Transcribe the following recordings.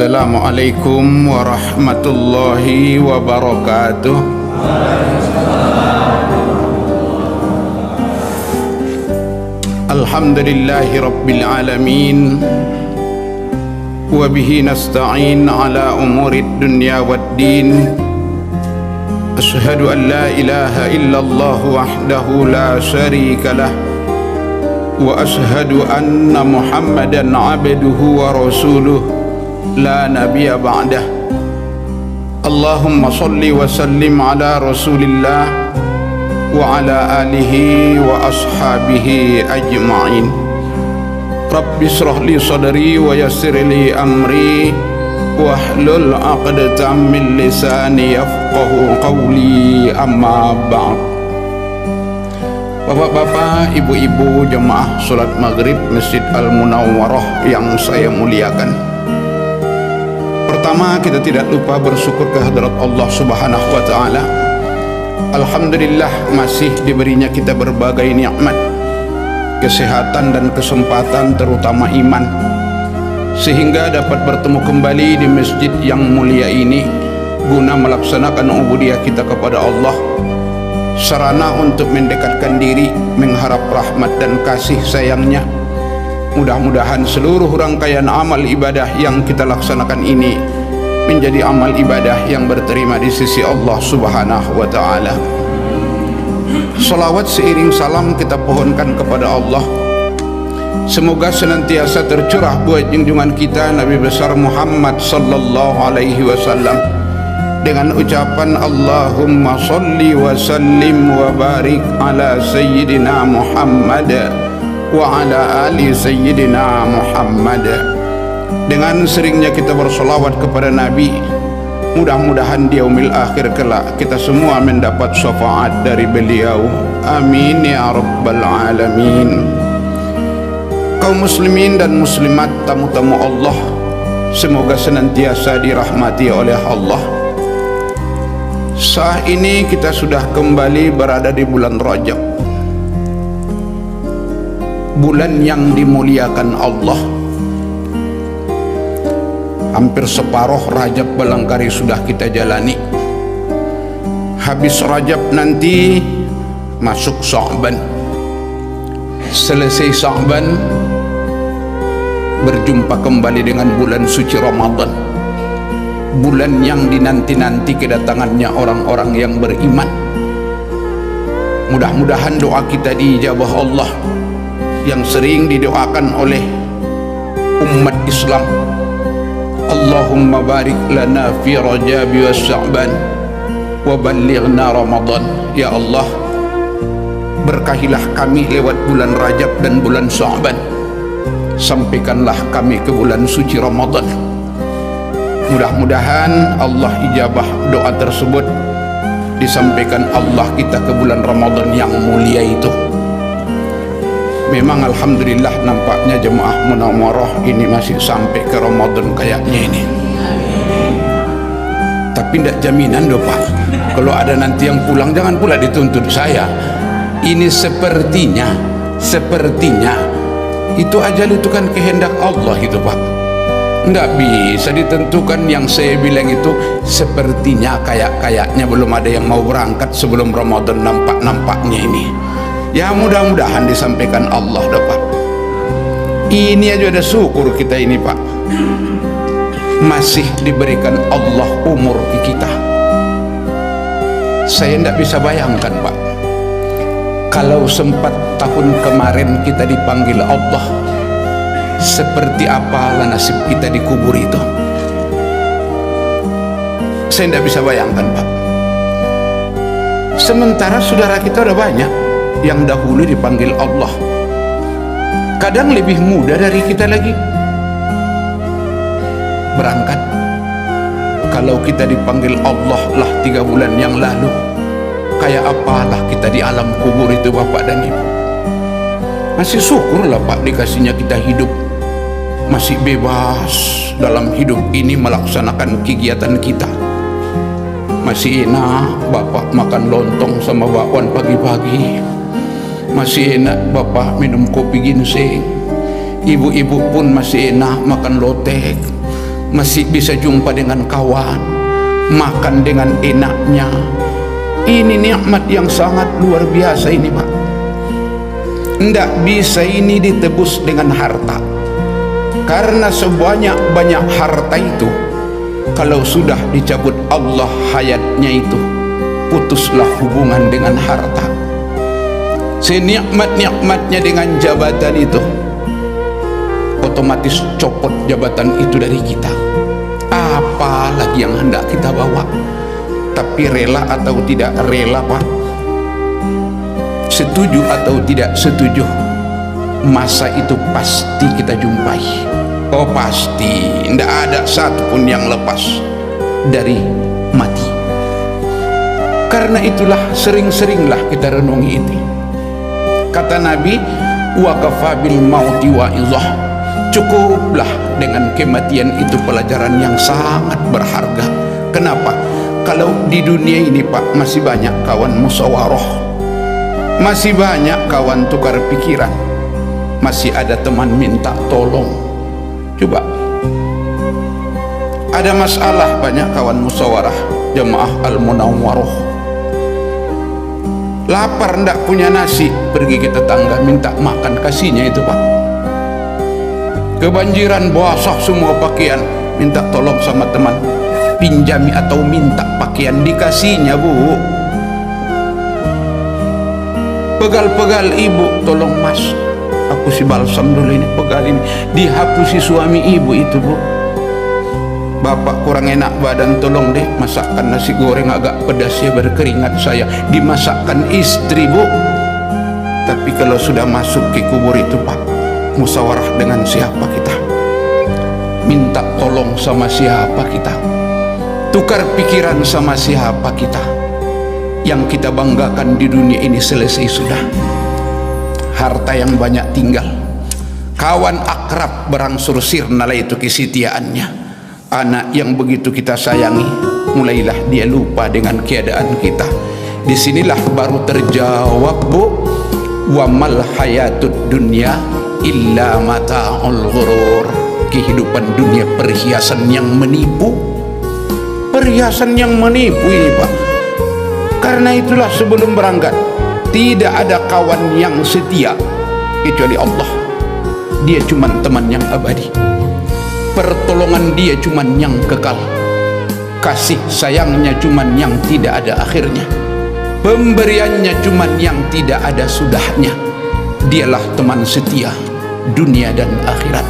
Assalamualaikum warahmatullahi wabarakatuh. Alhamdulillahi rabbil alamin, wa bihi nasta'in ala umurid dunya waddin. Ashhadu an la ilaha illallah wahdahu la syarika lah, wa ashhadu anna Muhammadan abduhu wa rasuluh la nabiyya ba'dah. Allahumma salli wa sallim ala rasulillah wa ala alihi wa ashabihi ajma'in. Rabbi shrah li sadri wa yassir li amri wahlul 'uqdatam min lisani yafqahu qawli, amma ba'd. Bapak-bapak, ibu-ibu jemaah salat maghrib Masjid Al-Munawwarah yang saya muliakan, pertama kita tidak lupa bersyukur kehadrat Allah Subhanahu wa ta'ala. Alhamdulillah masih diberinya kita berbagai nikmat, kesehatan dan kesempatan, terutama iman, sehingga dapat bertemu kembali di masjid yang mulia ini guna melaksanakan ubudiyah kita kepada Allah, sarana untuk mendekatkan diri, mengharap rahmat dan kasih sayangnya. Mudah-mudahan seluruh rangkaian amal ibadah yang kita laksanakan ini menjadi amal ibadah yang berterima di sisi Allah Subhanahu wa ta'ala. Salawat seiring salam kita pohonkan kepada Allah, semoga senantiasa tercurah buat junjungan kita Nabi besar Muhammad sallallahu alaihi wasallam dengan ucapan Allahumma salli wa sallim wa barik ala sayyidina Muhammad wa ala ali sayyidina Muhammad. Dengan seringnya kita bersolawat kepada Nabi, mudah-mudahan di yaumil akhir kelak kita semua mendapat syafaat dari beliau. Amin ya rabbal alamin. Kaum muslimin dan muslimat, tamu-tamu Allah, semoga senantiasa dirahmati oleh Allah. Saat ini kita sudah kembali berada di bulan Rajab, bulan yang dimuliakan Allah. Hampir separuh Rajab barangkali sudah kita jalani. Habis Rajab nanti masuk Sya'ban. Selesai Sya'ban berjumpa kembali dengan bulan suci Ramadan, bulan yang dinanti-nanti kedatangannya orang-orang yang beriman. Mudah-mudahan doa kita diijabah Allah yang sering didoakan oleh umat Islam. Allahumma barik lana fi Rajab wa Sya'ban wa ballighna Ramadan. Ya Allah, berkahilah kami lewat bulan Rajab dan bulan Sya'ban, sampaikanlah kami ke bulan suci Ramadan. Mudah-mudahan Allah ijabah doa tersebut, disampaikan Allah kita ke bulan Ramadan yang mulia itu. Memang alhamdulillah nampaknya jemaah Munawwarah ini masih sampai ke Ramadan kayaknya ini. Tapi tidak jaminan doh Pak, kalau ada nanti yang pulang jangan pula dituntut saya. Ini sepertinya itu ajal itu kan kehendak Allah itu Pak. Nggak bisa ditentukan. Yang saya bilang itu sepertinya, kayaknya belum ada yang mau berangkat sebelum Ramadan nampaknya ini. Ya mudah-mudahan disampaikan Allah dapat. Ini aja ada syukur kita ini Pak, masih diberikan Allah umur ke kita. Saya tidak bisa bayangkan Pak, kalau sempat tahun kemarin kita dipanggil Allah, seperti apalah nasib kita di kubur itu. Saya tidak bisa bayangkan Pak. Sementara saudara kita udah banyak yang dahulu dipanggil Allah, kadang lebih muda dari kita lagi berangkat. Kalau kita dipanggil Allah lah 3 bulan yang lalu, kayak apalah kita di alam kubur itu Bapak dan Ibu. Masih syukurlah Pak dikasihnya kita hidup, masih bebas dalam hidup ini melaksanakan kegiatan kita. Masih enak Bapak makan lontong sama bakwan pagi-pagi, masih enak Bapak minum kopi ginseng, ibu-ibu pun masih enak makan lotek, masih bisa jumpa dengan kawan, makan dengan enaknya. Ini nikmat yang sangat luar biasa ini, Pak. Tidak bisa ini ditebus dengan harta, karena sebanyak-banyak harta itu, kalau sudah dicabut Allah hayatnya itu, putuslah hubungan dengan harta. Senikmat-nikmatnya dengan jabatan itu, otomatis copot jabatan itu dari kita. Apalagi yang hendak kita bawa? Tapi rela atau tidak rela, Pak, setuju atau tidak setuju, masa itu pasti kita jumpai. Oh pasti, tidak ada satupun yang lepas dari mati. Karena itulah sering-seringlah kita renungi ini. Kata Nabi, wa kafa bil mauti wa'izah, cukuplah dengan kematian itu pelajaran yang sangat berharga. Kenapa? Kalau di dunia ini, Pak, masih banyak kawan musyawarah, masih banyak kawan tukar pikiran, masih ada teman minta tolong. Coba, ada masalah, banyak kawan musyawarah jamaah al-munawwaroh, lapar ndak punya nasi, pergi ke tetangga minta makan, kasihnya itu, Pak. Kebanjiran basah semua pakaian, minta tolong sama teman, pinjami atau minta pakaian, dikasihnya, Bu. Pegal-pegal ibu, tolong mas, aku si balsam dulu ini, pegal ini, dihapusi suami ibu itu, Bu. Bapak kurang enak badan, tolong deh masakkan nasi goreng agak pedas ya, berkeringat saya, dimasakkan istri, Bu. Tapi kalau sudah masuk ke kubur itu, Pak, musyawarah dengan siapa kita? Minta tolong sama siapa kita? Tukar pikiran sama siapa kita? Yang kita banggakan di dunia ini selesai sudah. Harta yang banyak tinggal, kawan akrab berangsur sirna lah itu kesetiaannya. Anak yang begitu kita sayangi, mulailah dia lupa dengan keadaan kita. Disinilah baru terjawab, Bu, wa mal hayatud dunya illa mata'ul ghurur. Kehidupan dunia perhiasan yang menipu, perhiasan yang menipu ini, Pak. Karena itulah sebelum berangkat, tidak ada kawan yang setia kecuali Allah. Dia cuma teman yang abadi, pertolongan dia cuma yang kekal, kasih sayangnya cuma yang tidak ada akhirnya, pemberiannya cuma yang tidak ada sudahnya. Dialah teman setia dunia dan akhirat.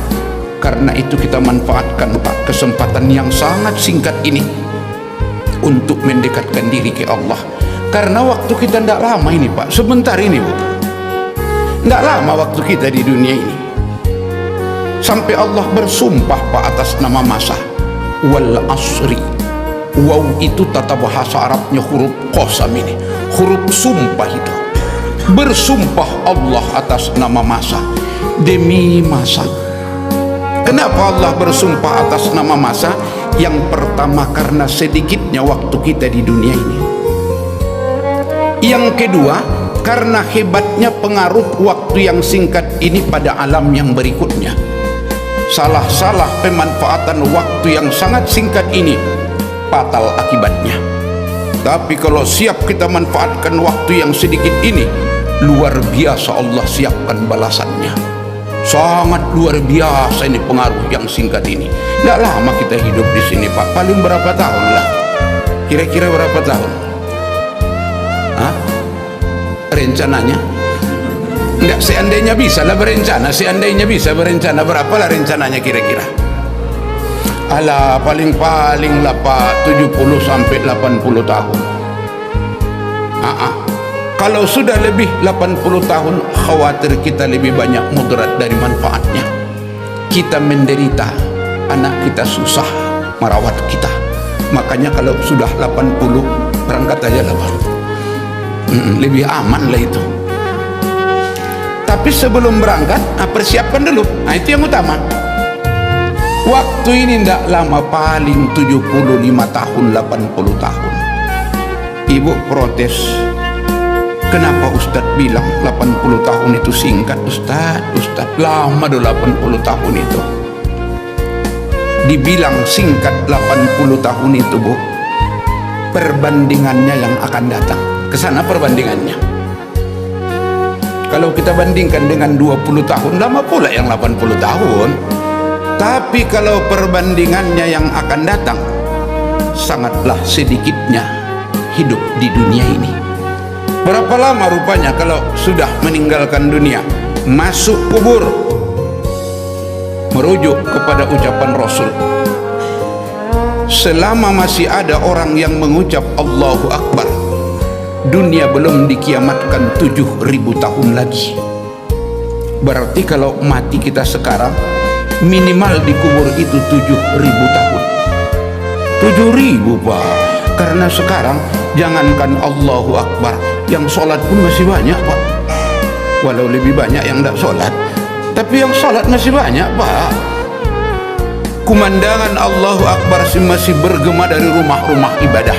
Karena itu kita manfaatkan, Pak, kesempatan yang sangat singkat ini untuk mendekatkan diri ke Allah. Karena waktu kita tidak lama ini, Pak, sebentar ini, Bu. Tidak lama waktu kita di dunia ini. Sampai Allah bersumpah, Pak, atas nama masa, wal asri. Waw itu tata bahasa Arabnya huruf qasam ini, huruf sumpah itu. Bersumpah Allah atas nama masa, demi masa. Kenapa Allah bersumpah atas nama masa? Yang pertama karena sedikitnya waktu kita di dunia ini. Yang kedua karena hebatnya pengaruh waktu yang singkat ini pada alam yang berikutnya. Salah-salah pemanfaatan waktu yang sangat singkat ini fatal akibatnya. Tapi kalau siap kita manfaatkan waktu yang sedikit ini, luar biasa Allah siapkan balasannya. Sangat luar biasa ini pengaruh yang singkat ini. Tidak lama kita hidup di sini, Pak. Paling berapa tahun lah? Kira-kira berapa tahun? Hah? Rencananya? Tidak, seandainya bisa lah berencana. Seandainya bisa berencana, berapa lah rencananya kira-kira? Alah, paling-paling lah, Pak, 70 sampai 80 tahun. Kalau sudah lebih 80 tahun, khawatir kita lebih banyak mudarat dari manfaatnya. Kita menderita, anak kita susah merawat kita. Makanya kalau sudah 80, berangkat aja lah, Pak. Lebih aman lah itu. Tapi sebelum berangkat, persiapkan dulu. Nah, itu yang utama. Waktu ini tidak lama, paling 75 tahun, 80 tahun. Ibu protes, kenapa Ustadz bilang 80 tahun itu singkat, Ustadz? Ustadz, lama dulu 80 tahun itu. dibilang singkat 80 tahun itu, Bu, perbandingannya yang akan datang. Kesana perbandingannya. Kalau kita bandingkan dengan 20 tahun, lama pula yang 80 tahun. Tapi kalau perbandingannya yang akan datang, sangatlah sedikitnya hidup di dunia ini. Berapa lama rupanya kalau sudah meninggalkan dunia, masuk kubur, merujuk kepada ucapan Rasul, selama masih ada orang yang mengucap Allahu Akbar, dunia belum dikiamatkan 7.000 tahun lagi. Berarti kalau mati kita sekarang, minimal dikubur itu 7.000 tahun. 7.000, Pak. Karena sekarang jangankan Allahu Akbar, yang sholat pun masih banyak, Pak. Walau lebih banyak yang tidak sholat, tapi yang sholat masih banyak, Pak. Kumandangan Allahu Akbar masih bergema dari rumah-rumah ibadah.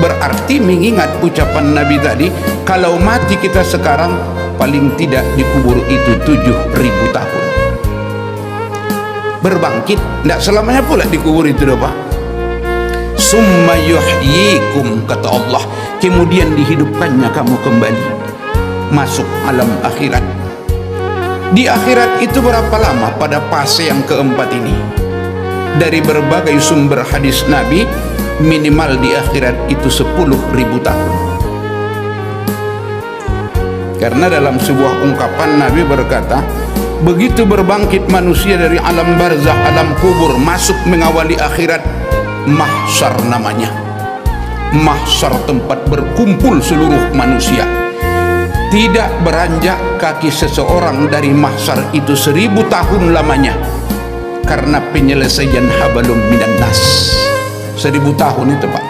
Berarti mengingat ucapan Nabi tadi, kalau mati kita sekarang, paling tidak dikubur itu 7.000 tahun. Berbangkit, tidak selamanya pula dikubur itu, Pak. Summa yuhyikum, kata Allah, kemudian dihidupkannya kamu kembali, masuk alam akhirat. Di akhirat itu berapa lama pada fase yang keempat ini? Dari berbagai sumber hadis Nabi, minimal di akhirat itu 10.000 tahun. Karena dalam sebuah ungkapan Nabi berkata, begitu berbangkit manusia dari alam barzah, alam kubur, masuk mengawali akhirat, mahsyar namanya. Mahsyar, tempat berkumpul seluruh manusia. Tidak beranjak kaki seseorang dari mahsyar itu 1.000 tahun lamanya, karena penyelesaian habalum minan nas. 1.000 tahun itu, Pak.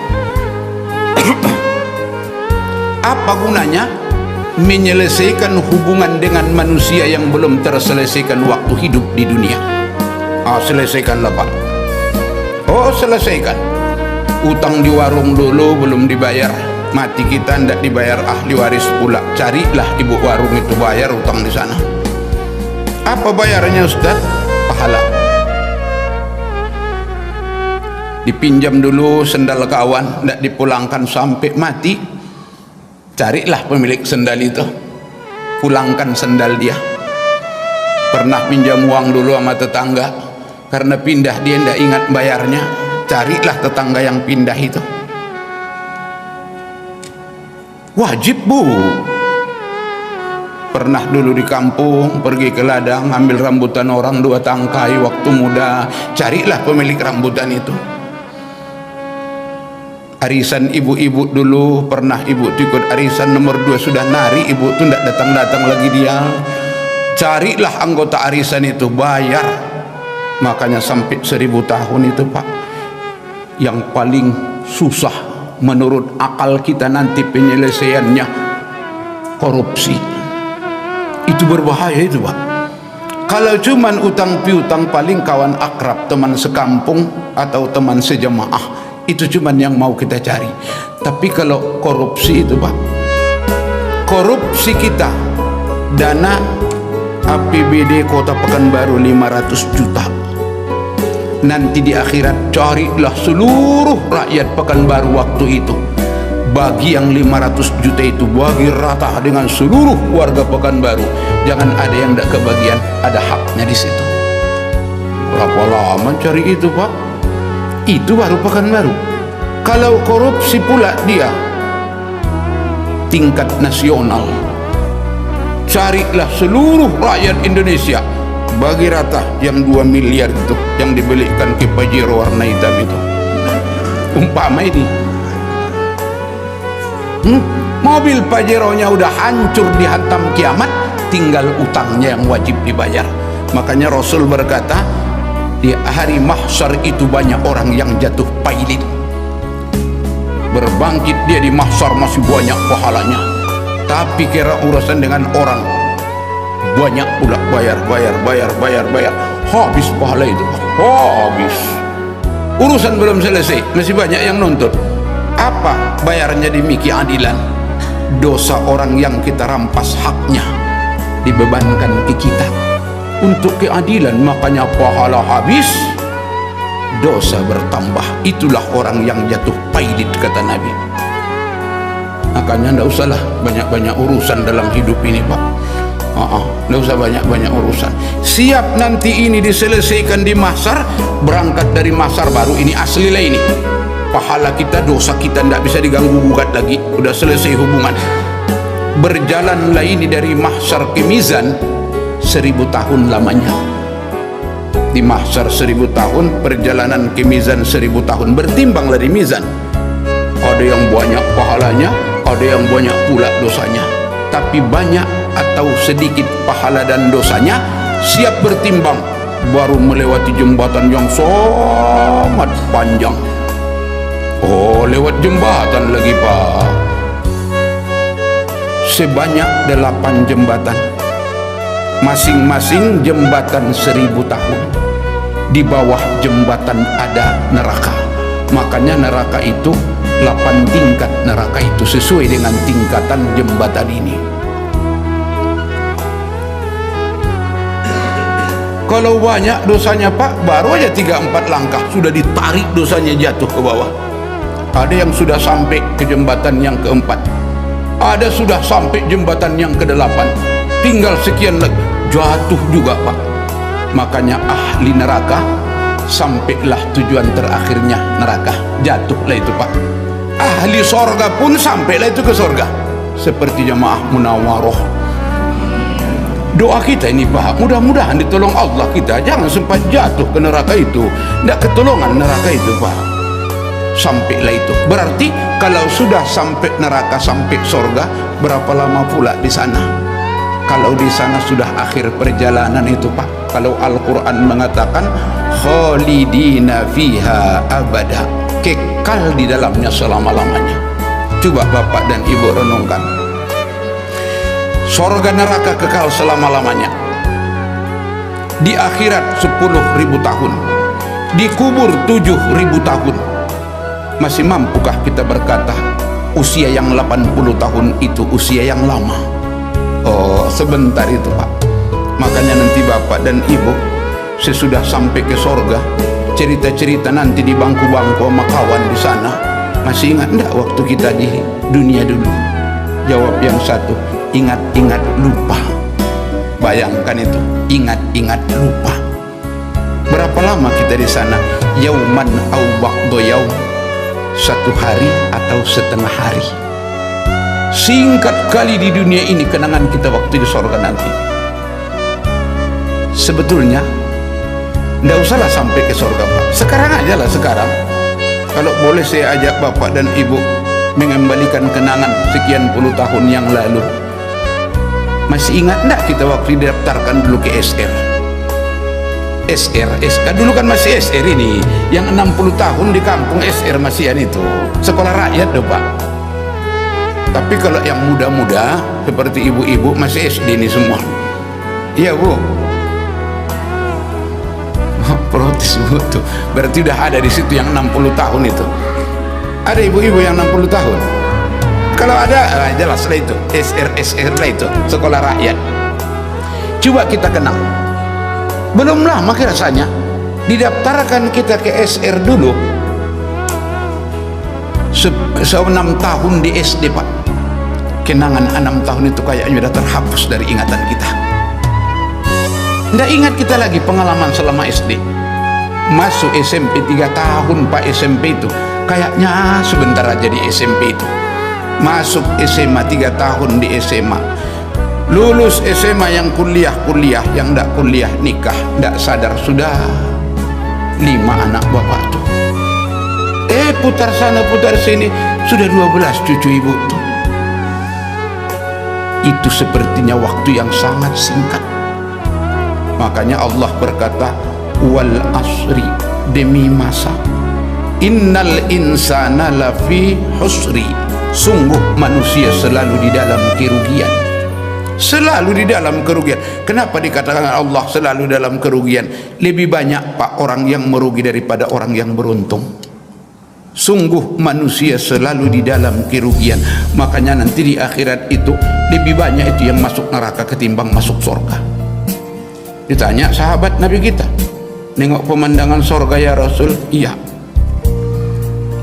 Apa gunanya menyelesaikan hubungan dengan manusia yang belum terselesaikan waktu hidup di dunia? Selesaikanlah, Pak. Selesaikan. Utang di warung dulu belum dibayar, mati kita tidak dibayar ahli waris pula. Carilah ibu warung itu, bayar utang di sana. Apa bayarnya, Ustaz? Pahala. Dipinjam dulu sendal kawan, tidak dipulangkan sampai mati. Carilah pemilik sendal itu, pulangkan sendal dia. Pernah pinjam uang dulu sama tetangga, karena pindah dia tidak ingat bayarnya, carilah tetangga yang pindah itu. Wajib, Bu. Pernah dulu di kampung, pergi ke ladang, ambil rambutan orang 2 tangkai waktu muda, carilah pemilik rambutan itu. Arisan ibu-ibu dulu, pernah ibu ikut arisan nomor 2, sudah nari, ibu itu tidak datang-datang lagi dia. Carilah anggota arisan itu, bayar. Makanya sampai 1.000 tahun itu, Pak, yang paling susah menurut akal kita nanti penyelesaiannya korupsi. Itu berbahaya itu, Pak. Kalau cuman utang piutang, paling kawan akrab, teman sekampung atau teman sejamaah, itu cuman yang mau kita cari. Tapi kalau korupsi itu, Pak, korupsi kita, dana APBD Kota Pekanbaru 500 juta. Nanti di akhirat carilah seluruh rakyat Pekanbaru waktu itu, bagi yang 500 juta itu, bagi rata dengan seluruh warga Pekanbaru. Jangan ada yang tidak kebagian, ada haknya di situ. Berapa lama cari itu, Pak? Itu baru Pekanbaru. Kalau korupsi pula dia tingkat nasional, carilah seluruh rakyat Indonesia, bagi rata yang 2 miliar itu yang dibelikan ke Pajero warna hitam itu. Umpama ini mobil Pajero-nya udah hancur dihantam kiamat, tinggal utangnya yang wajib dibayar. Makanya Rasul berkata, di hari mahsyar itu banyak orang yang jatuh pailin. Berbangkit dia di mahsyar masih banyak pahalanya, tapi kira urusan dengan orang banyak pula, bayar, habis pahala itu, habis. Urusan belum selesai, masih banyak yang nuntut. Apa bayarnya demi keadilan? Dosa orang yang kita rampas haknya dibebankan ke kita untuk keadilan, makanya pahala habis, dosa bertambah. Itulah orang yang jatuh pailit, kata Nabi. Makanya tidak usahlah banyak-banyak urusan dalam hidup ini, Pak. Tidak usah banyak-banyak urusan. Siap nanti ini diselesaikan di mahsyar, berangkat dari mahsyar baru ini asli lah ini. Pahala kita, dosa kita tidak bisa diganggu gugat lagi. Udah selesai hubungan. Berjalanlah ini dari mahsyar ke mizan 1000 tahun lamanya. Di mahsyar 1000 tahun, perjalanan ke mizan 1000 tahun. Bertimbanglah di mizan. Ada yang banyak pahalanya, ada yang banyak pula dosanya. Tapi banyak atau sedikit pahala dan dosanya, siap bertimbang, baru melewati jembatan yang sangat panjang. Oh, lewat jembatan lagi, Pak. Sebanyak 8 jembatan. Masing-masing jembatan 1000 tahun. Di bawah jembatan ada neraka. Makanya neraka itu 8 tingkat, neraka itu sesuai dengan tingkatan jembatan ini. Kalau banyak dosanya, Pak, baru aja 3-4 langkah sudah ditarik dosanya jatuh ke bawah. Ada yang sudah sampai ke jembatan yang keempat, ada sudah sampai jembatan yang ke-8, tinggal sekian lagi jatuh juga, Pak. Makanya ahli neraka sampailah tujuan terakhirnya neraka, jatuhlah itu, Pak. Ahli sorga pun sampailah itu ke sorga, seperti jamaah Munawaroh. Doa kita ini, Pak, mudah-mudahan ditolong Allah kita, jangan sempat jatuh ke neraka itu, tidak ketolongan neraka itu, Pak. Sampailah itu. Berarti kalau sudah sampai neraka, sampai sorga, berapa lama pula di sana? Kalau di sana sudah akhir perjalanan itu, Pak. Kalau Al-Quran mengatakan khalidina fiha abada, kekal di dalamnya selama-lamanya. Coba Bapak dan Ibu renungkan. Sorga neraka kekal selama-lamanya. Di akhirat 10.000 tahun. Dikubur 7.000 tahun. Masih mampukah kita berkata usia yang 80 tahun itu usia yang lama? Oh, sebentar itu, Pak. Makanya nanti Bapak dan Ibu sesudah sampai ke sorga, cerita-cerita nanti di bangku-bangku sama kawan di sana, masih ingat enggak waktu kita di dunia dulu? Jawab yang satu, ingat-ingat lupa. Bayangkan itu, ingat-ingat lupa. Berapa lama kita di sana? Yauman au ba'da yaum, 1 hari atau setengah hari. Singkat kali di dunia ini kenangan kita waktu di sorga nanti. Sebetulnya tidak usahlah sampai ke sorga, Pak. Sekarang aja lah, sekarang. Kalau boleh saya ajak Bapak dan Ibu mengembalikan kenangan sekian puluh tahun yang lalu. Masih ingat enggak kita waktu didaftarkan dulu ke SR? SK dulu kan masih SR ini, yang 60 tahun di kampung SR masihan itu sekolah rakyat loh, Pak. Tapi kalau yang muda-muda seperti ibu-ibu masih SD ini semua. Iya, Bu. Protes, Bu, tuh. Berarti udah ada di situ yang 60 tahun itu. Ada ibu-ibu yang 60 tahun. Kalau ada, jelas lah itu SR lah itu, sekolah rakyat. Coba kita kenal. Belum lama rasanya didaftarkan kita ke SR dulu 6 tahun di SD, Pak. Kenangan 6 tahun itu kayaknya sudah terhapus dari ingatan kita. Tidak ingat kita lagi pengalaman selama SD. Masuk SMP 3 tahun, Pak. SMP itu kayaknya sebentar aja di SMP itu. Masuk SMA 3 tahun di SMA. Lulus SMA yang kuliah, yang tidak kuliah nikah, tidak sadar sudah 5 anak Bapak tuh. Putar sana putar sini sudah 12 cucu Ibu tuh. Itu sepertinya waktu yang sangat singkat. Makanya Allah berkata, wal asri, demi masa, innal insana lafi husri, sungguh manusia selalu di dalam kerugian. Selalu di dalam kerugian. Kenapa dikatakan Allah selalu dalam kerugian? Lebih banyak, Pak, orang yang merugi daripada orang yang beruntung. Sungguh manusia selalu di dalam kerugian. Makanya nanti di akhirat itu lebih banyak itu yang masuk neraka ketimbang masuk surga. Ditanya sahabat Nabi kita, nengok pemandangan sorga ya Rasul. Iya.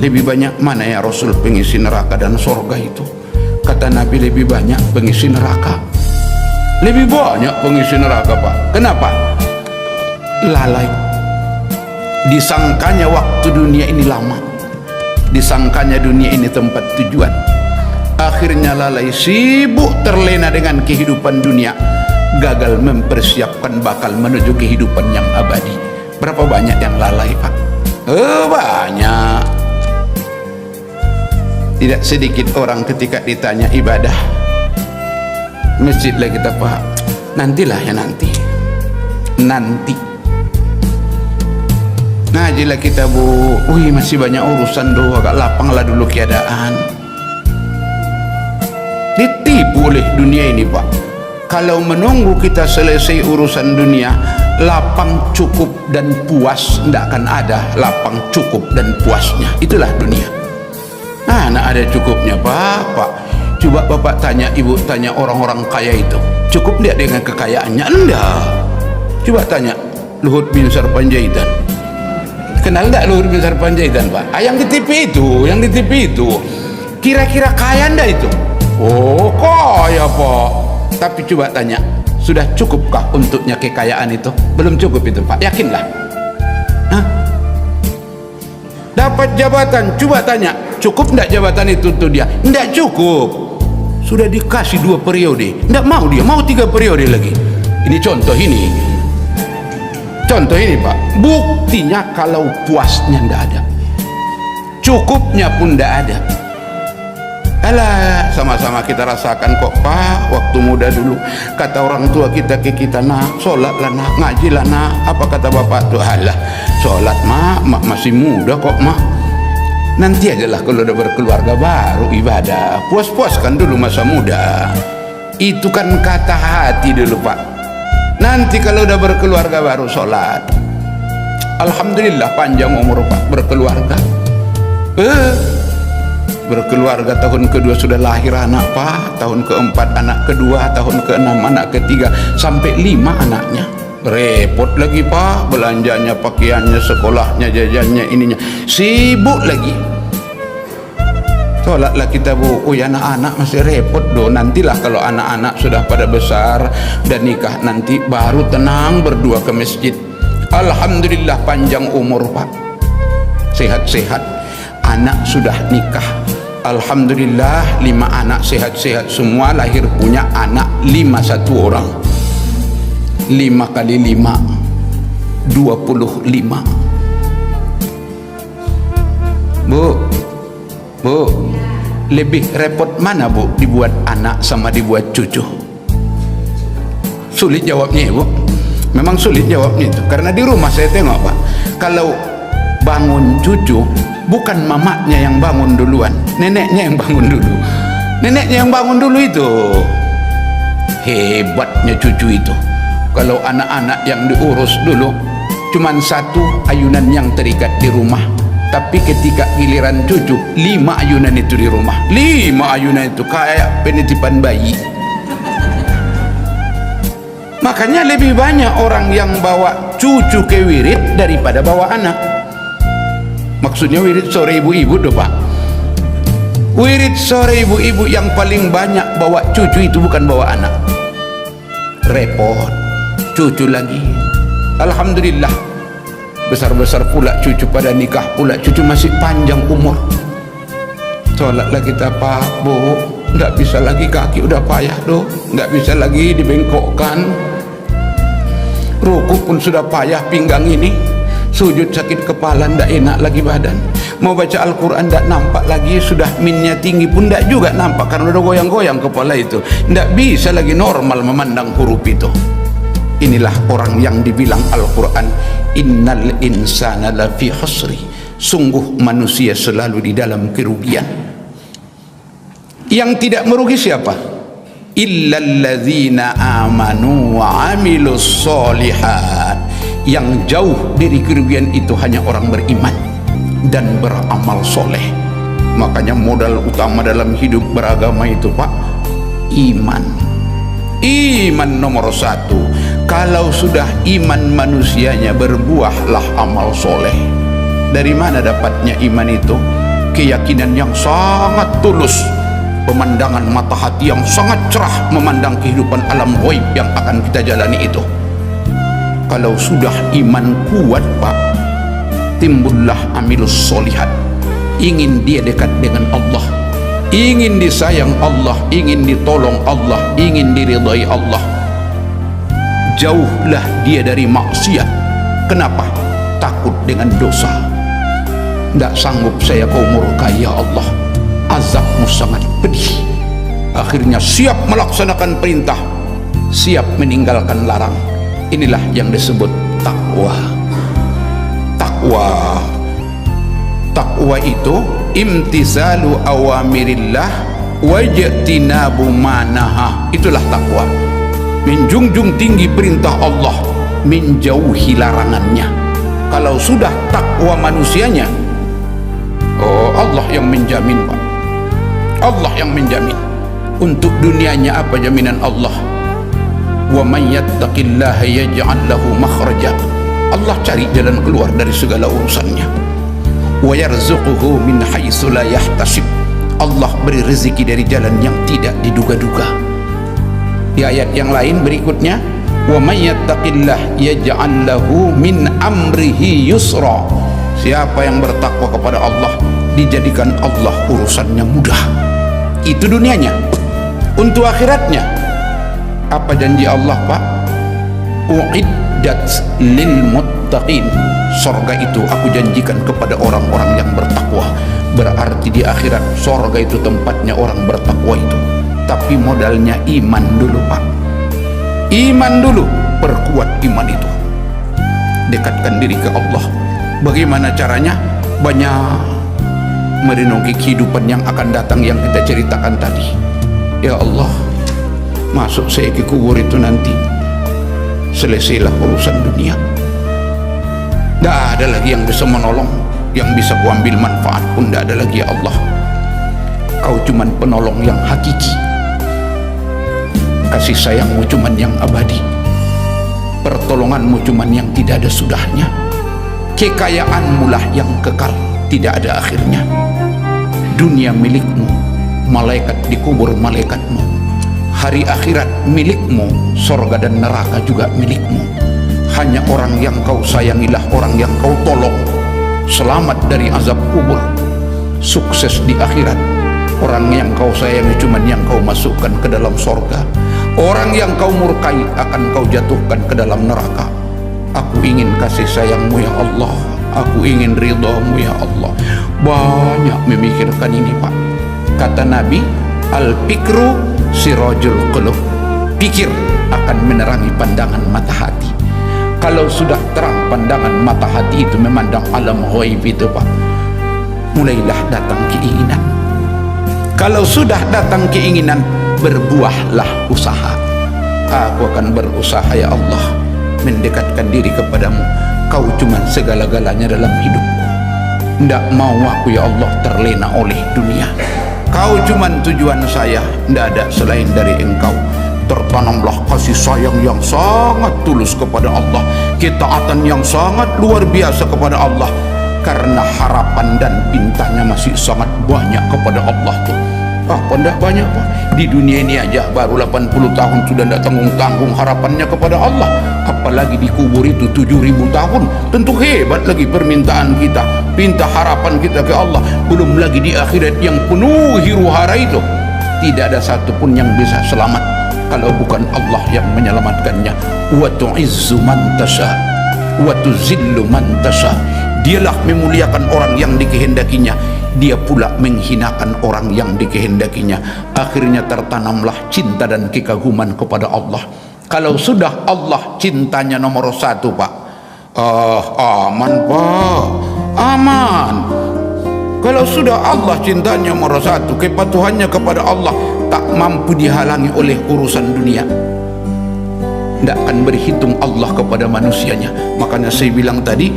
Lebih banyak mana ya Rasul pengisi neraka dan sorga itu? Kata Nabi, lebih banyak pengisi neraka. Lebih banyak pengisi neraka, Pak. Kenapa? Lalai. Disangkanya waktu dunia ini lama, disangkanya dunia ini tempat tujuan. Akhirnya lalai, sibuk terlena dengan kehidupan dunia, gagal mempersiapkan bakal menuju kehidupan yang abadi. Berapa banyak yang lalai, Pak? Banyak. Tidak sedikit orang ketika ditanya ibadah masjid lah kita, Pak, nantilah ya nanti ngajilah kita, Bu, wih masih banyak urusan doa, agak lapang lah dulu keadaan. Ditipu oleh dunia ini, Pak. Kalau menunggu kita selesai urusan dunia, lapang cukup dan puas, tidak akan ada lapang cukup dan puasnya. Itulah dunia. Nah, ada cukupnya, Pak. Coba Bapak tanya, Ibu tanya orang-orang kaya itu, cukup dia dengan kekayaannya? Enggak. Coba tanya Luhut bin Sarpanjaitan. Kenal enggak Luhut bin Sarpanjaitan, Pak? Yang di TV itu. Kira-kira kaya enggak itu? Oh, kaya, Pak. Tapi coba tanya, sudah cukupkah untuknya kekayaan itu? Belum cukup itu, Pak. Yakinlah. Hah? Dapat jabatan, coba tanya, cukup enggak jabatan itu untuk dia? Enggak cukup. Sudah dikasih 2 periode, enggak mau dia, mau 3 periode lagi. Ini contoh ini, Pak. Buktinya kalau puasnya enggak ada, cukupnya pun enggak ada. Alah, sama-sama kita rasakan kok, Pak. Waktu muda dulu kata orang tua kita ke kita, nak sholatlah, nak ngajilah, nak. Apa kata bapak tuh? Alah, sholat mak masih muda kok, mak. Nanti ajalah kalau udah berkeluarga baru ibadah. Puas-puaskan dulu masa muda. Itu kan kata hati dulu, Pak. Nanti kalau udah berkeluarga baru sholat. Alhamdulillah panjang umur, Pak, berkeluarga. Berkeluarga tahun kedua sudah lahir anak, Pak. Tahun keempat anak kedua, tahun keenam anak ketiga, sampai 5 anaknya. Repot lagi, Pak, belanjanya, pakaiannya, sekolahnya, jajannya, ininya, sibuk lagi. Sholatlah kita, Bu. Oh ya, anak-anak masih repot doh. Nantilah kalau anak-anak sudah pada besar dan nikah, nanti baru tenang berdua ke masjid. Alhamdulillah panjang umur, Pak, sehat-sehat. Anak sudah nikah, alhamdulillah 5 anak sehat-sehat semua, lahir punya anak 1 orang. 5 kali 5 25. Bu, lebih repot mana, Bu, dibuat anak sama dibuat cucu? Sulit jawabnya, Bu. Memang sulit jawabnya itu, karena di rumah saya tengok, Pak, kalau bangun cucu, bukan mamaknya yang bangun duluan, neneknya yang bangun dulu. Neneknya yang bangun dulu itu. Hebatnya cucu itu. Kalau anak-anak yang diurus dulu, cuman 1 ayunan yang terikat di rumah. Tapi ketika giliran cucu, 5 ayunan itu di rumah. 5 ayunan itu kayak penitipan bayi. Makanya lebih banyak orang yang bawa cucu ke wirid daripada bawa anak. Maksudnya wirid sore ibu-ibu doh, Pak. Wirid sore ibu-ibu yang paling banyak bawa cucu itu bukan bawa anak. Repot. Cucu lagi. Alhamdulillah. Besar-besar pula cucu pada nikah pula. Cucu masih panjang umur. Sholatlah kita, Pak, Bu. Nggak bisa lagi, kaki udah payah doh. Nggak bisa lagi dibengkokkan. Ruku pun sudah payah pinggang ini. Sujud sakit kepala, ndak enak lagi badan. Mau baca Al-Quran ndak nampak lagi, sudah minnya tinggi pun ndak juga nampak karena udah goyang-goyang kepala itu. Ndak bisa lagi normal memandang huruf itu. Inilah orang yang dibilang Al-Quran, innal insana lafi khusri. Sungguh manusia selalu di dalam kerugian. Yang tidak merugi siapa? Illalladzina amanu wa amilus solihat. Yang jauh dari kerugian itu hanya orang beriman dan beramal soleh. Makanya modal utama dalam hidup beragama itu, Pak, iman. Iman nomor 1. Kalau sudah iman manusianya berbuahlah amal soleh. Dari mana dapatnya iman itu? Keyakinan yang sangat tulus, pemandangan mata hati yang sangat cerah memandang kehidupan alam ghaib yang akan kita jalani itu. Kalau sudah iman kuat Pak, timbullah amilus solihat. Ingin dia dekat dengan Allah, ingin disayang Allah, ingin ditolong Allah, ingin diridhai Allah. Jauhlah dia dari maksiat. Kenapa? Takut dengan dosa. Tidak sanggup saya kau murkai ya Allah, azabmu sangat pedih. Akhirnya siap melaksanakan perintah, siap meninggalkan larang. Inilah yang disebut takwa. Takwa itu imtisalu awamirillah wajtinabu manaha. Itulah takwa, menjunjung tinggi perintah Allah, menjauhi larangannya. Kalau sudah takwa manusianya, oh Allah yang menjamin Pak, Allah yang menjamin. Untuk dunianya apa jaminan Allah? Wa may yattaqillaha yaj'al lahu makhraja. Allah cari jalan keluar dari segala urusannya. Wa yarzuquhu min haitsu la yahtasib. Allah beri rezeki dari jalan yang tidak diduga-duga. Di ayat yang lain berikutnya, wa may yattaqillah yaj'al lahu min amrihi yusra. Siapa yang bertakwa kepada Allah, dijadikan Allah urusannya mudah. Itu dunianya. Untuk akhiratnya, apa janji Allah Pak? Uiddat lil muttaqin. Surga itu aku janjikan kepada orang-orang yang bertakwa. Berarti di akhirat surga itu tempatnya orang bertakwa itu. Tapi modalnya iman dulu Pak. Iman dulu, perkuat iman itu. Dekatkan diri ke Allah. Bagaimana caranya? Banyak merenungi kehidupan yang akan datang yang kita ceritakan tadi. Ya Allah, masuk saya ke kubur itu nanti, selesailah urusan dunia. Tidak ada lagi yang bisa menolong, yang bisa kuambil manfaat pun tidak ada lagi ya Allah. Kau cuman penolong yang hakiki. Kasih sayangmu cuman yang abadi. Pertolonganmu cuman yang tidak ada sudahnya. Kekayaanmu lah yang kekal, tidak ada akhirnya. Dunia milikmu, malaikat dikubur malaikatmu. Hari akhirat milikmu, sorga dan neraka juga milikmu. Hanya orang yang kau sayangilah orang yang kau tolong selamat dari azab kubur, sukses di akhirat. Orang yang kau sayangi cuman yang kau masukkan ke dalam sorga. Orang yang kau murkai akan kau jatuhkan ke dalam neraka. Aku ingin kasih sayangmu ya Allah, aku ingin ridhamu ya Allah. Banyak memikirkan ini Pak. Kata Nabi, al-fikru sirajul qulub. Pikir akan menerangi pandangan mata hati. Kalau sudah terang pandangan mata hati itu memandang alam ghaib itu Pak, mulailah datang keinginan. Kalau sudah datang keinginan, berbuahlah usaha. Aku akan berusaha ya Allah mendekatkan diri kepadamu. Kau cuman segala-galanya dalam hidupku. Tidak mau aku ya Allah terlena oleh dunia. Kau cuman tujuan saya, tidak ada selain dari Engkau. Tertanamlah kasih sayang yang sangat tulus kepada Allah, ketaatan yang sangat luar biasa kepada Allah, karena harapan dan pintanya masih sangat banyak kepada Allah tuh. Apa ndak banyak Pak? Di dunia ini aja baru 80 tahun sudah tidak tanggung-tanggung harapannya kepada Allah. Apalagi di kubur itu 7.000 tahun. Tentu hebat lagi permintaan kita, pinta harapan kita ke Allah. Belum lagi di akhirat yang penuh huru hara itu. Tidak ada satupun yang bisa selamat kalau bukan Allah yang menyelamatkannya. Wa tu'izzu man tasha wa tuzillu man tasha. Dialah memuliakan orang yang dikehendakinya, dia pula menghinakan orang yang dikehendakinya. Akhirnya tertanamlah cinta dan kekaguman kepada Allah. Kalau sudah Allah cintanya nomor satu Pak, aman Pak, aman. Kalau sudah Allah cintanya nomor satu, kepatuhannya kepada Allah tak mampu dihalangi oleh urusan dunia. Tidak akan berhitung Allah kepada manusianya. Makanya saya bilang tadi,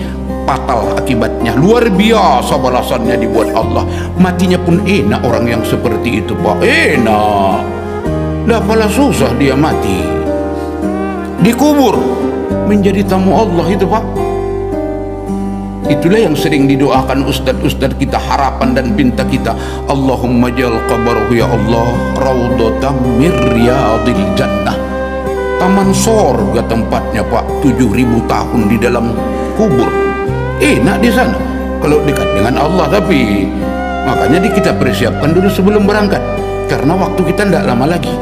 fatal akibatnya, luar biasa balasannya dibuat Allah. Matinya pun enak orang yang seperti itu Pak, enak. Dah pala susah dia mati. dikubur menjadi tamu Allah itu Pak. Itulah yang sering didoakan ustadz-ustadz kita, harapan dan pinta kita, Allahumma jal qabrahu ya Allah raudhatam mir riyadil jannah, taman sorga tempatnya Pak, 7.000 tahun di dalam kubur, enak di sana kalau dekat dengan Allah. Tapi makanya kita persiapkan dulu sebelum berangkat, karena waktu kita tidak lama lagi.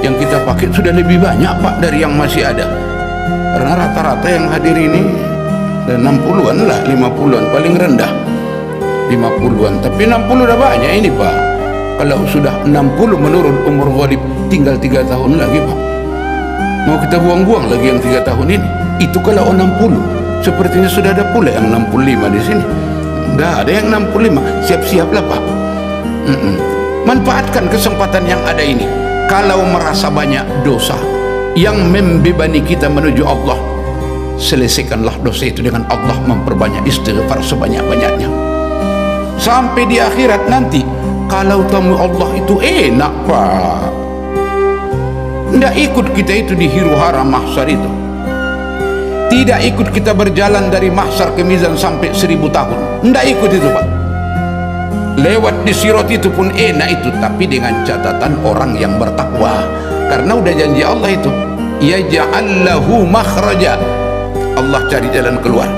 Yang kita pakai sudah lebih banyak Pak dari yang masih ada, karena rata-rata yang hadir ini 60-an lah, 50-an paling rendah, 50-an. Tapi 60 udah banyak ini Pak. Kalau sudah 60 menurut umur ghalib, tinggal 3 tahun lagi Pak. Mau kita buang-buang lagi yang 3 tahun ini? Itu kalau 60. Sepertinya sudah ada pula yang 65 di sini. Enggak ada yang 65. Siap-siaplah Pak. Manfaatkan kesempatan yang ada ini. Kalau merasa banyak dosa yang membebani kita menuju Allah, selesaikanlah dosa itu dengan Allah memperbanyak istighfar sebanyak-banyaknya. Sampai di akhirat nanti, kalau tamu Allah itu enak Pak. Tidak ikut kita itu di hiru hara mahsyar itu. Tidak ikut kita berjalan dari mahsyar ke mizan sampai 1000 tahun. Tidak ikut itu Pak. Lewat di sirat itu pun enak itu, tapi dengan catatan orang yang bertakwa. Karena udah janji Allah itu, yaj'al lahu makhraja, Allah cari jalan keluar.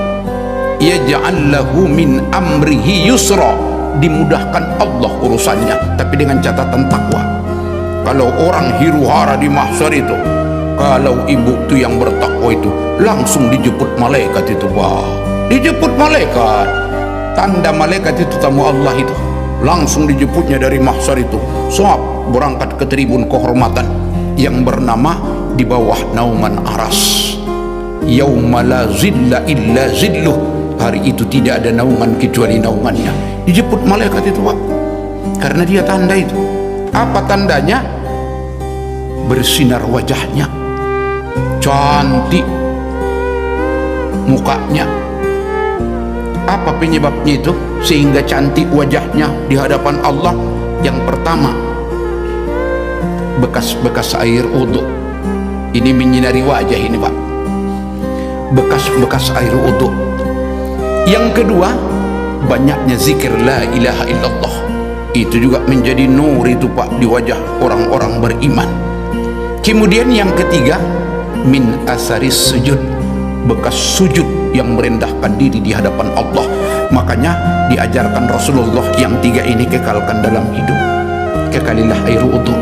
Yaj'al lahu min amrihi yusra, dimudahkan Allah urusannya, tapi dengan catatan takwa. Kalau orang hiru hara di mahsyar itu, kalau ibu itu yang bertakwa itu, langsung dijemput malaikat itu Pak. Dijemput malaikat. Tanda malaikat itu tamu Allah itu, langsung dijemputnya dari mahsyar itu. Soab berangkat ke tribun kehormatan yang bernama di bawah nauman aras. Yauma la zilla illa zilluh, hari itu tidak ada naungan kecuali naungannya. Dijemput malaikat itu Pak, karena dia tanda itu. Apa tandanya? Bersinar wajahnya, cantik mukanya. Apa penyebabnya itu sehingga cantik wajahnya di hadapan Allah? Yang pertama, bekas-bekas air wudhu. Ini menyinari wajah ini Pak, bekas-bekas air wudhu. Yang kedua, banyaknya zikir la ilaha illallah. Itu juga menjadi nur itu Pak di wajah orang-orang beriman. Kemudian yang ketiga, min asaris sujud, bekas sujud yang merendahkan diri di hadapan Allah. Makanya diajarkan Rasulullah yang 3 ini kekalkan dalam hidup. Kekalilah air wudhu.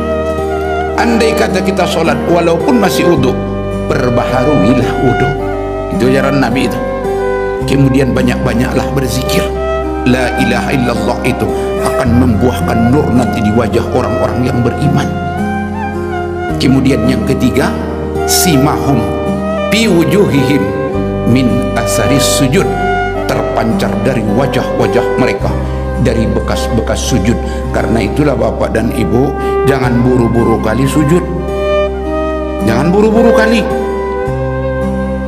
Andai kata kita sholat walaupun masih wudhu, perbaharuilah wudhu. Itu ajaran Nabi itu. Kemudian banyak-banyaklah berzikir. La ilaha illallah itu akan membuahkan nur nanti di wajah orang-orang yang beriman. Kemudian yang ketiga, simahum fi wujuhihim min asaris sujud, terpancar dari wajah-wajah mereka dari bekas-bekas sujud. Karena itulah Bapak dan Ibu, jangan buru-buru kali sujud, jangan buru-buru kali.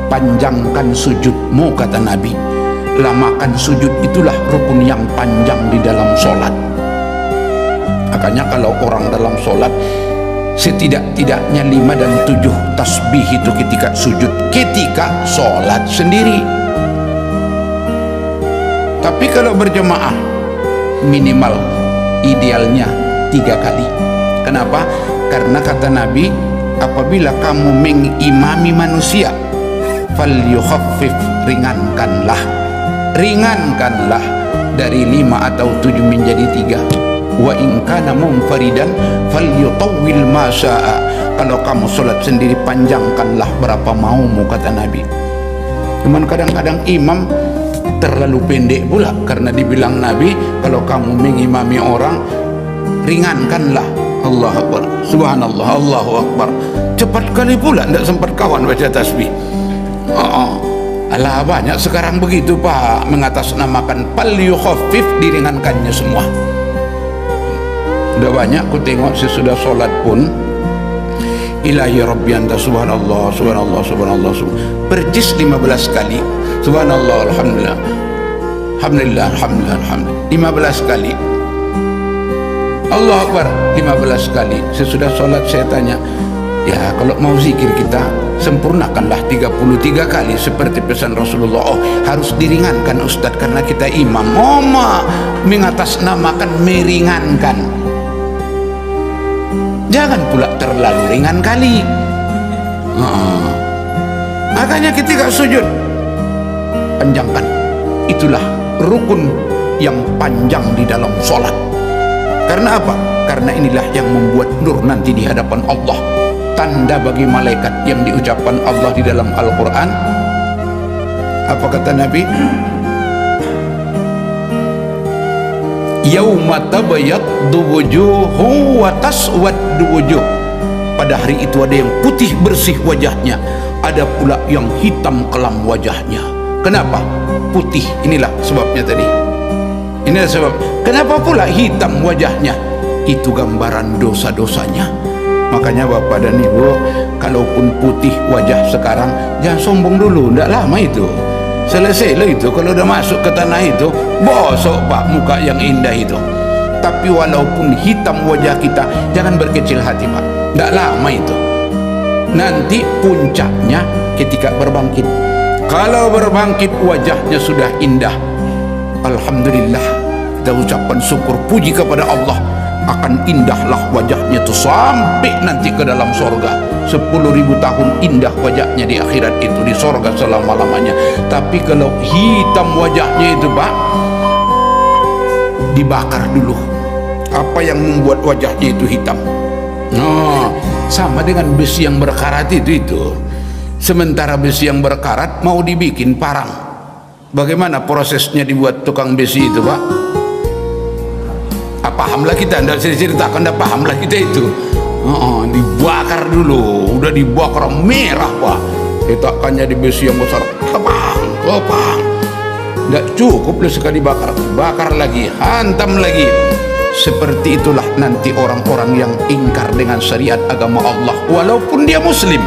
Panjangkan sujudmu kata Nabi. Lamakan sujud, itulah rukun yang panjang di dalam sholat. Makanya kalau orang dalam sholat, setidak-tidaknya 5 dan 7 tasbih itu ketika sujud, ketika sholat sendiri. Tapi kalau berjemaah, minimal idealnya 3 kali. Kenapa? Karena kata Nabi, apabila kamu mengimami manusia, fal yukhaffif, ringankanlah dari 5 atau 7 menjadi 3. Wa in kana munfaridan falyutawwil ma syaa, kalau kamu sholat sendiri panjangkanlah berapa maumu kata Nabi. Cuman kadang-kadang imam terlalu pendek pula, karena dibilang Nabi kalau kamu mengimami orang ringankanlah. Allahu Akbar, subhanallah, Allahu Akbar. Cepat kali pula, tidak sempat kawan baca tasbih. Alah, banyak sekarang begitu Pak, mengatasnamakan fal yukhaffif, diringankannya semua. Udah banyak ku tengok sesudah sholat pun, ilahi rabbi anta subhanallah subhanallah subhanallah percis 15 kali, subhanallah alhamdulillah alhamdulillah alhamdulillah alhamdulillah 15 kali, Allah Akbar 15 kali. Sesudah sholat saya tanya, ya kalau mau zikir kita sempurnakanlah 33 kali seperti pesan Rasulullah. Oh, harus diringankan Ustadz karena kita imam. Mengatasnamakan meringankan, jangan pula terlalu ringan kali. Makanya ketika sujud panjangkan. Itulah rukun yang panjang di dalam sholat. Karena apa? Karena inilah yang membuat nur nanti di hadapan Allah. Tanda bagi malaikat yang diucapkan Allah di dalam Al-Quran. Apa kata Nabi? Yauma tabayyaddu wujuhu wa taswaddu wujuh. Pada hari itu ada yang putih bersih wajahnya, ada pula yang hitam kelam wajahnya. Kenapa? Putih, inilah sebabnya tadi. Inilah sebab. Kenapa pula hitam wajahnya? Itu gambaran dosa-dosanya. Makanya Bapak dan Ibu, kalaupun putih wajah sekarang, jangan sombong dulu, tidak lama itu selesai loh itu. Kalau udah masuk ke tanah itu, bosok Pak muka yang indah itu. Tapi walaupun hitam wajah kita, jangan berkecil hati Pak, tidak lama itu. Nanti puncaknya ketika berbangkit. Kalau berbangkit wajahnya sudah indah, alhamdulillah, kita ucapkan syukur puji kepada Allah. Akan indahlah wajahnya itu sampai nanti ke dalam sorga. 10.000 tahun indah wajahnya di akhirat itu, di sorga selama-lamanya. Tapi kalau hitam wajahnya itu Pak, dibakar dulu. Apa yang membuat wajahnya itu hitam? Sama dengan besi yang berkarat itu. Sementara besi yang berkarat mau dibikin parang, bagaimana prosesnya dibuat tukang besi itu Pak? Pahamlah kita, tidak ceritakan, tidak pahamlah kita itu. Dibakar dulu, udah dibakar merah Pak, letakkannya di besi yang besar, kepang. Tidak cukup loh sekali bakar lagi, hantam lagi. Seperti itulah nanti orang-orang yang ingkar dengan syariat agama Allah, walaupun dia muslim.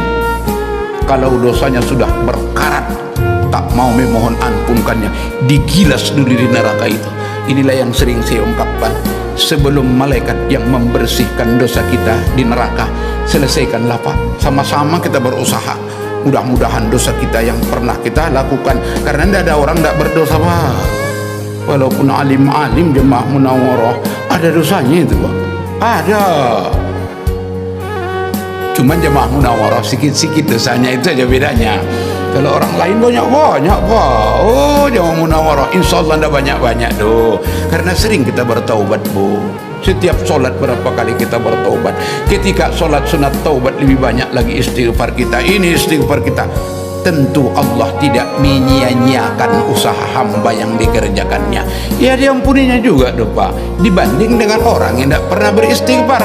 Kalau dosanya sudah berkarat, tak mau memohon ampunkannya, digilas dulu di neraka itu. Inilah yang sering saya ungkapkan. Sebelum malaikat yang membersihkan dosa kita di neraka, selesaikanlah Pak. Sama-sama kita berusaha. Mudah-mudahan dosa kita yang pernah kita lakukan, karena tidak ada orang tidak berdosa Pak. Walaupun alim-alim Jemaah Munawwarah, ada dosanya itu Pak. Ada. Cuman Jemaah Munawwarah sikit-sikit dosanya, itu aja bedanya. Kalau orang lain banyak-banyak Pak. Oh, Jemaah Munawwarah insya Allah tidak banyak-banyak tuh. Karena sering kita bertaubat Bu. Setiap sholat berapa kali kita bertaubat. Ketika sholat sunat taubat lebih banyak lagi istighfar kita. Ini istighfar kita. Tentu Allah tidak menyia-nyiakan usaha hamba yang dikerjakannya. Ya diampuninya juga tuh Pak. Dibanding dengan orang yang tidak pernah beristighfar,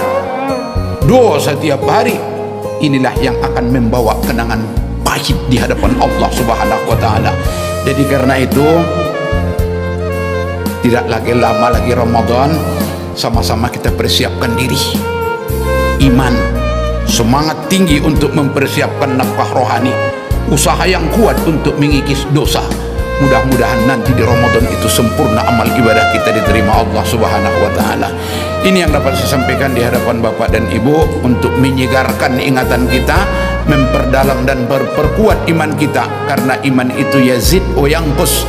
dosa tiap hari. Inilah yang akan membawa kenangan pahit di hadapan Allah Subhanahu wa Ta'ala. Jadi karena itu, tidak lagi lama lagi Ramadan, sama-sama kita persiapkan diri, iman, semangat tinggi untuk mempersiapkan nafkah rohani, usaha yang kuat untuk mengikis dosa. Mudah-mudahan nanti di Ramadan itu sempurna amal ibadah kita diterima Allah Subhanahu wa Ta'ala. Ini yang dapat saya sampaikan di hadapan Bapak dan Ibu untuk menyegarkan ingatan kita, memperdalam dan memperkuat iman kita, karena iman itu yazid wa yanqus.